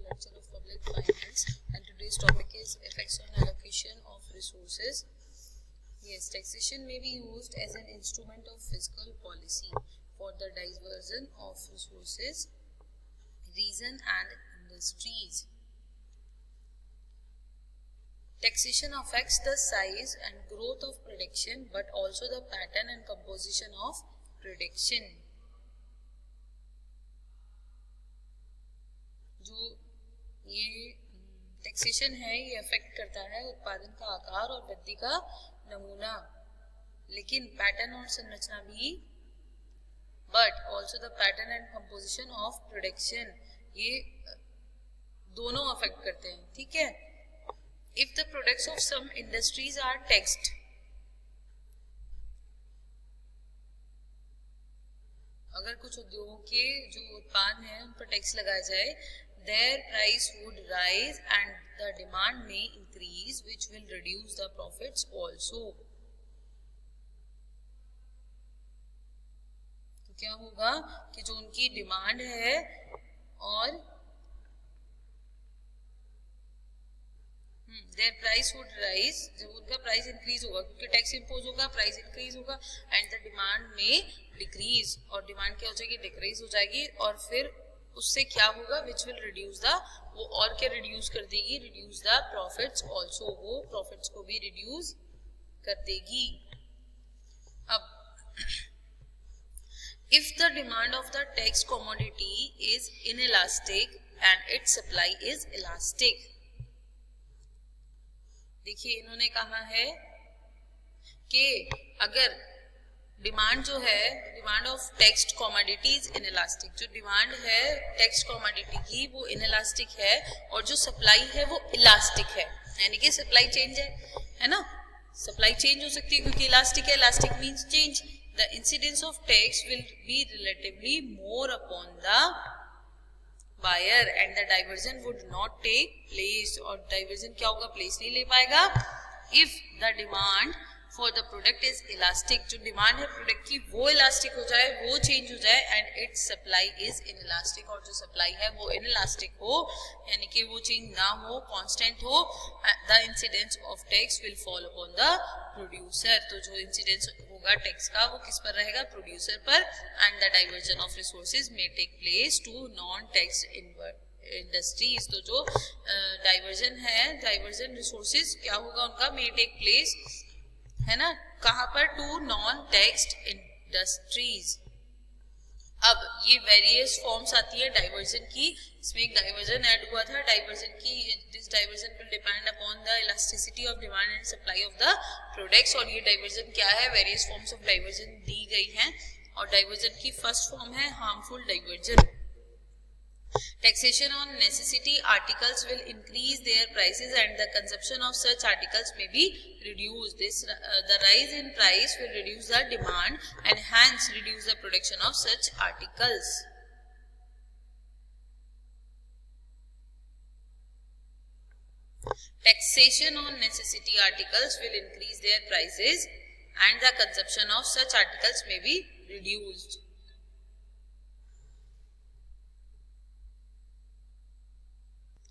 lecture of public finance, and today's topic is effects on allocation of resources. Yes, taxation may be used as an instrument of fiscal policy for the diversion of resources, region and industries. Taxation affects the size and growth of production, but also the pattern and composition of production. जो ये taxation है ये affect करता है उत्पादन का आकार और वृद्धि का नमूना, लेकिन पैटर्न और संरचना भी, but also the pattern and composition of production, ये दोनों अफेक्ट करते हैं. ठीक है. If the products of some industries are taxed, अगर कुछ उद्योगों के जो उत्पाद हैं उन पर टैक्स लगाया जाए, their price would rise and the demand may increase, which will reduce the profits also. तो क्या होगा कि जो उनकी डिमांड है और their price would rise, जब उनका प्राइस इंक्रीज होगा क्योंकि टैक्स इंपोज होगा, प्राइस इंक्रीज होगा, एंड द डिमांड में डिक्रीज, और डिमांड क्या हो जाएगी, डिक्रीज हो जाएगी, और फिर उससे क्या होगा, विच विल रिड्यूस द, वो और क्या रिड्यूस कर देगी, रिड्यूस द प्रॉफिट्स ऑल्सो, वो प्रॉफिट्स को भी रिड्यूस कर देगी. अब if the demand of the tax commodity is inelastic and its supply is elastic. देखिए इन्होंने कहा है कि अगर डिमांड जो है, demand of text commodities inelastic, जो डिमांड है टेक्स्ट कमोडिटी की वो इनइलास्टिक है, और जो सप्लाई है वो इलास्टिक है, यानी कि सप्लाई चेंज है ना, सप्लाई चेंज हो सकती है क्योंकि इलास्टिक है, elastic means change. The incidence of tax will be relatively more upon the buyer and the diversion would not take place, और डाइवर्जन क्या होगा, प्लेस नहीं ले पाएगा. If the demand for the product is elastic, जो demand है product की वो इलास्टिक हो जाए, वो चेंज हो जाए, and its supply is inelastic, और जो सप्लाई है वो इनइलास्टिक हो, यानी कि वो चेंज ना हो, कांस्टेंट हो, the incidence of tax will fall upon the producer. तो जो इंसिडेंस होगा टैक्स का वो किस पर रहेगा, प्रोड्यूसर पर, and the diversion of resources may take place to non tax industries. तो जो डाइवर्जन है, डाइवर्जन रिसोर्सेज क्या होगा उनका, मे टेक प्लेस, है ना, कहां पर, टू नॉन टैक्स्ड इंडस्ट्रीज. अब ये वेरियस फॉर्म्स आती है डाइवर्जन की, इसमें एक डाइवर्जन ऐड हुआ था, डाइवर्जन की, this diversion will depend upon the elasticity of demand and supply of the products. और ये डाइवर्जन क्या है, वेरियस फॉर्म्स ऑफ डाइवर्जन दी गई हैं, और डाइवर्जन की फर्स्ट फॉर्म है harmful diversion. Taxation on necessity articles will increase their prices and the consumption of such articles may be reduced. The rise in price will reduce the demand and hence reduce the production of such articles. Taxation on necessity articles will increase their prices and the consumption of such articles may be reduced.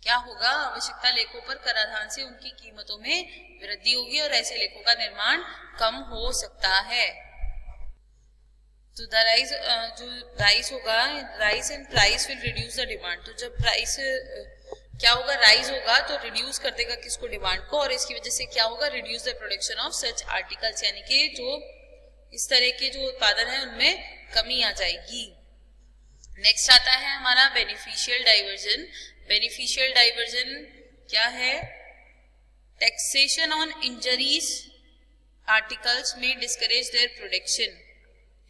क्या होगा, आवश्यकता लेखों पर कराधान से उनकी कीमतों में वृद्धि होगी और ऐसे लेखों का निर्माण कम हो सकता है. तो द राइज, जो राइज होगा, rise in price will reduce the demand. तो जब प्राइस क्या होगा, राइज होगा तो रिड्यूस कर देगा किसको, डिमांड को, और इसकी वजह से क्या होगा, reduce the production of such articles, यानी कि जो इस तरह के जो उत्पादन है उनमें कमी आ जाएगी. नेक्स्ट आता है हमारा बेनिफिशियल डाइवर्जन. बेनिफिशियल डाइवर्जन क्या है, टैक्सेशन ऑन इंजरीज आर्टिकल्स में डिस्करेज देयर प्रोडक्शन.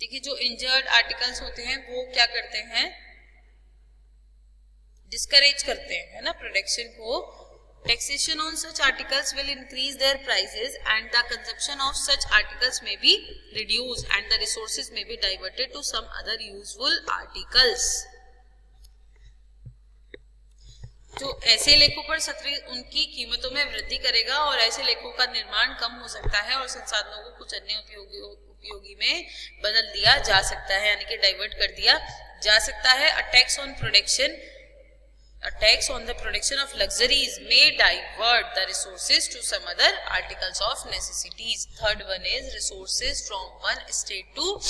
देखिए जो इंजर्ड आर्टिकल्स होते हैं वो क्या करते हैं, डिस्करेज करते हैं, है ना, प्रोडक्शन को. Taxation on such articles will increase their prices and the consumption of such articles may be reduce and the resources may be diverted to some other useful articles. जो ऐसे लेखों पर सत्री उनकी कीमतों में वृद्धि करेगा और ऐसे लेखों का निर्माण कम हो सकता है और संसाधनों को कुछ अन्य उपयोगी में बदल दिया जा सकता है, यानी कि डाइवर्ट कर दिया जा सकता है. A tax on production A tax on the production of luxuries may divert the resources to some other articles of necessities. Third one is resources from one state to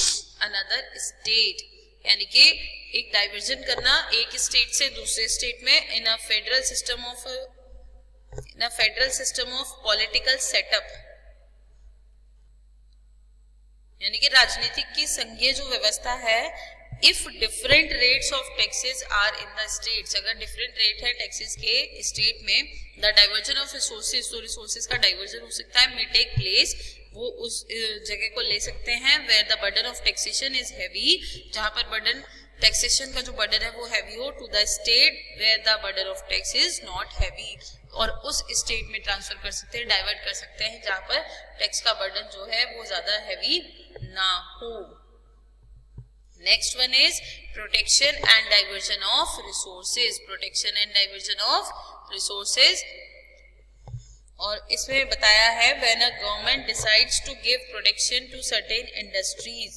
another state. यानी कि एक diversion करना एक state से दूसरे state में in a federal system of political setup, यानी कि राजनीतिक की संघीय जो व्यवस्था है. If different rates of taxes are in the states, अगर डिफरेंट रेट है टैक्सेस के स्टेट में, द डाइवर्जन ऑफ रिसोर्सेज, तो रिसोर्सेज का डाइवर्जन हो सकता है, मे टेक प्लेस, वो उस जगह को ले सकते हैं, where the burden of taxation is heavy, जहां पर बर्डन टैक्सेशन का जो बर्डन है वो हैवी हो, to the state where the burden of tax is not heavy, और उस स्टेट में ट्रांसफर कर सकते हैं, डाइवर्ट कर सकते हैं जहां पर टैक्स का बर्डन जो है वो ज्यादा हैवी ना हो. Next one is protection and diversion of resources. Protection and diversion of resources. और इसमें बताया है when a government decides to give protection to certain industries.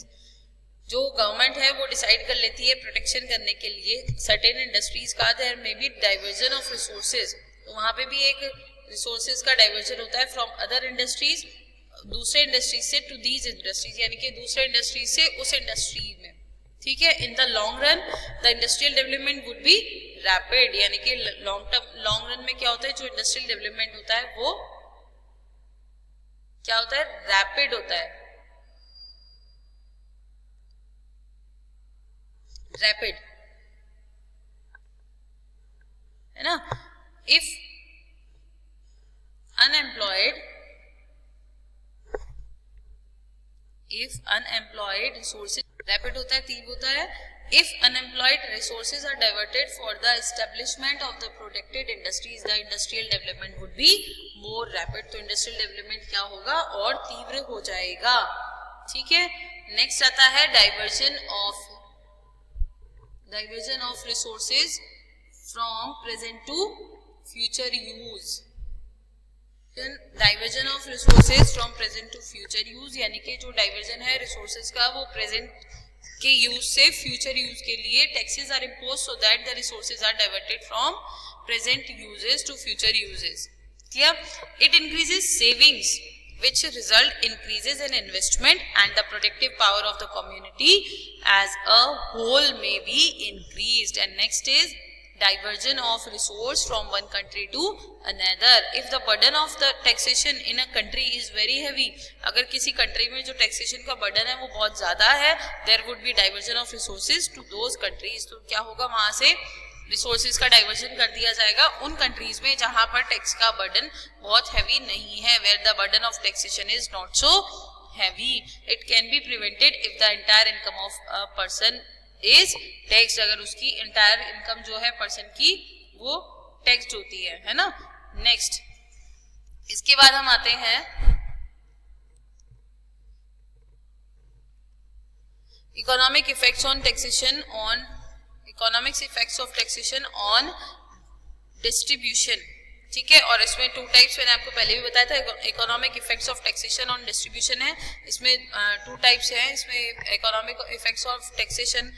जो गवर्नमेंट है वो डिसाइड कर लेती है प्रोटेक्शन करने के लिए certain industries का, there may be diversion of resources. तो वहां पे भी एक रिसोर्सेज का डाइवर्जन होता है फ्रॉम अदर इंडस्ट्रीज, दूसरे इंडस्ट्रीज से टू दीज इंडस्ट्रीज, यानी कि दूसरे इंडस्ट्रीज से उस इंडस्ट्री में. ठीक है. In the long run the industrial development would be rapid, यानी कि लॉन्ग रन में क्या होता है, जो इंडस्ट्रियल डेवलपमेंट होता है वो क्या होता है, रैपिड होता है. रैपिड है ना. इफ अनएम्प्लॉयड रिसोर्सेज, रैपिड होता है, तीव्र होता है. If unemployed resources are diverted for the establishment of the protected industries, the industrial development would be more rapid. तो industrial development क्या होगा, और तीव्र हो जाएगा. ठीक है. नेक्स्ट आता है diversion of resources from present to future use. Diversion of resources from present to future use, यानी कि जो डाइवर्जन है रिसोर्सेज का वो प्रेजेंट के यूज से फ्यूचर यूज के लिए taxes are impose so that the resources are diverted from present uses to future uses. Clear. It increases savings which result increases in investment and the productive power of the community as a whole may be increased. And next is diversion of resource from one country to another. If the burden of the taxation in a country is very heavy, अगर किसी country में जो taxation का burden है वो बहुत ज्यादा है, there would be diversion of resources to those countries. तो क्या होगा, वहां से रिसोर्सेज का डाइवर्जन कर दिया जाएगा उन कंट्रीज में जहां पर टैक्स का बर्डन बहुत हैवी नहीं है, where the burden of taxation is not so heavy. It can be prevented if the entire income of a person is tax, अगर उसकी एंटायर इनकम जो है पर्सन की वो टैक्स होती है ना. नेक्स्ट, इसके बाद हम आते हैं economic effects on taxation on economics effects of taxation on distribution. ठीक है. और इसमें टू टाइप्स मैंने आपको पहले भी बताया था. Economic effects of taxation on distribution है, इसमें टू टाइप्स हैं. इसमें economic effects of taxation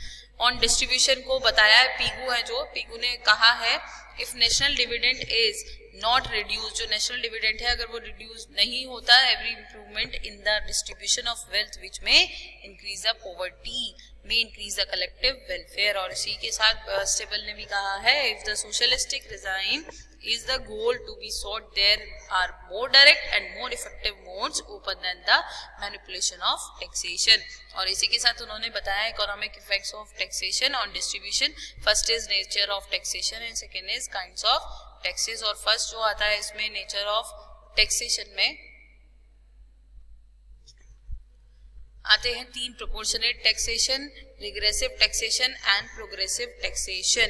on distribution को बताया है पीगू है, जो पीगू ने कहा है if national dividend is not reduce, जो नेशनल डिविडेंड है अगर वो रिड्यूस नहीं होता, every improvement in the distribution of wealth which may increase the poverty may increase the collective welfare. और इसी के साथ स्टेबल ने भी कहा है if the socialistic regime is the goal to be sought, there are more direct and more effective modes open than the manipulation of taxation. और इसी के साथ उन्होंने बताया economic effects of taxation on distribution. First is nature of taxation and second is kinds of taxes. और first जो आता है इसमें nature of taxation में आते हैं तीन: proportionate taxation, regressive taxation and progressive taxation.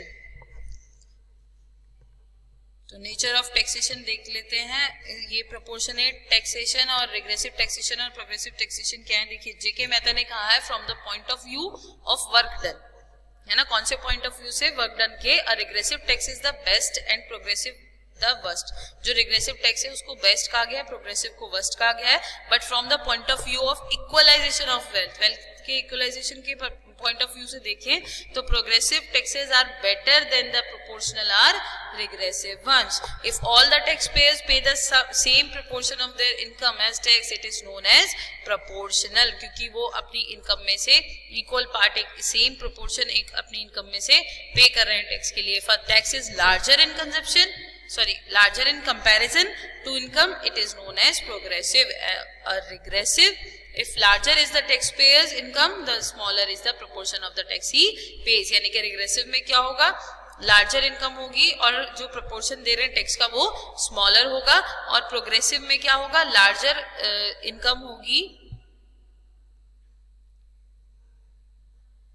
तो नेचर ऑफ टैक्सेशन देख लेते हैं. ये प्रोपोर्शनेट टैक्सेशन और रिग्रेसिव टैक्सेशन और प्रोग्रेसिव टैक्सेशन क्या है. देखिए, जेके मेहता ने कहा है from the point of view of work done, है ना. कौन से पॉइंट ऑफ व्यू से? वर्क डन के. Regressive tax is the best and progressive the worst. जो रिग्रेसिव टैक्स है उसको बेस्ट कहा गया है, प्रोग्रेसिव को वर्स्ट कहा गया है. But from the point of view of equalization of wealth, wealth के इक्वलाइजेशन के पॉइंट ऑफ व्यू से देखें तो progressive taxes are better than the proportional or regressive ones. If all the tax payers pay the same proportion of their income as tax, it is known as proportional, क्योंकि वो अपनी income में से equal part एक same proportion एक अपनी income में से पे कर रहे हैं टैक्स के लिए. For tax is larger in consumption, larger in comparison to income, it is known as progressive. Regressive, if larger is the taxpayer's income, the smaller is the proportion of the tax he pays. यानी कि regressive में क्या होगा, larger income होगी और जो proportion दे रहे हैं टैक्स का वो स्मॉलर होगा, और प्रोग्रेसिव में क्या होगा, लार्जर इनकम होगी,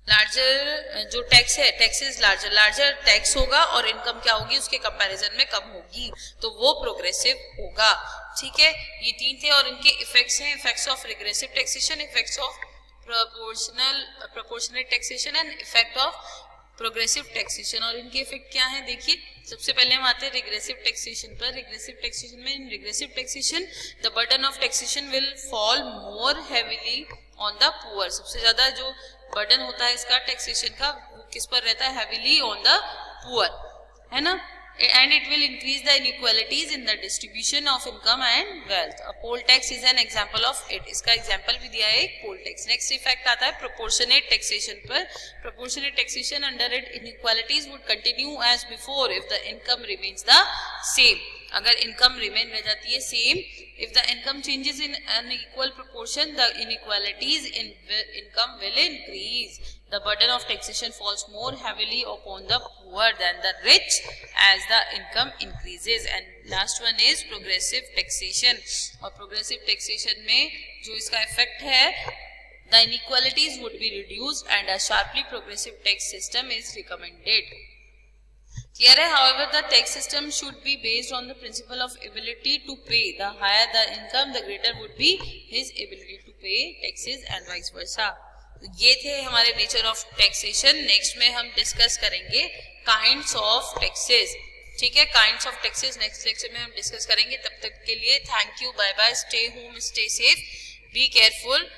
लार्जर जो टैक्स है, tax is larger, larger tax होगा और इनकम क्या होगी उसके कंपैरिजन में कम होगी, तो वो प्रोग्रेसिव होगा. ठीक है, ये तीन थे और इनके इफेक्ट्स हैं. Effects of regressive taxation, effects of proportional taxation and effect of progressive taxation. और इनके इफेक्ट क्या है देखिए. सबसे पहले हम आते हैं रिग्रेसिव टैक्सेशन पर. रिग्रेसिव टैक्सेशन में, in regressive taxation the burden of taxation will fall more heavily on the poor. सबसे ज्यादा जो बर्डन होता है इसका टैक्सेशन का वो किस पर रहता है, हैवीली ऑन द पुअर, है ना. And it will increase the inequalities in the distribution of income and wealth. A poll tax is an example of it. इसका एग्जांपल भी दिया है एक पोल टैक्स. नेक्स्ट इफेक्ट आता है प्रोपोर्शनेट टैक्सेशन पर. Proportionate taxation under it inequalities would continue as before if the income remains the same. अगर income remain रह जाती है same, if the income changes in unequal proportion the inequalities in income will increase. The burden of taxation falls more heavily upon the poor than the rich as the income increases. And last one is progressive taxation. और progressive taxation में जो इसका effect है, the inequalities would be reduced and a sharply progressive tax system is recommended. Clear है? However, the tax system should be based on the principle of ability to pay. The higher the income, the greater would be his ability to pay taxes and vice versa. ये थे हमारे nature of taxation. Next में हम discuss करेंगे kinds of taxes. ठीक है, kinds of taxes next lecture में हम डिस्कस करेंगे. तब तक के लिए thank you, bye bye, stay home, stay safe, be careful.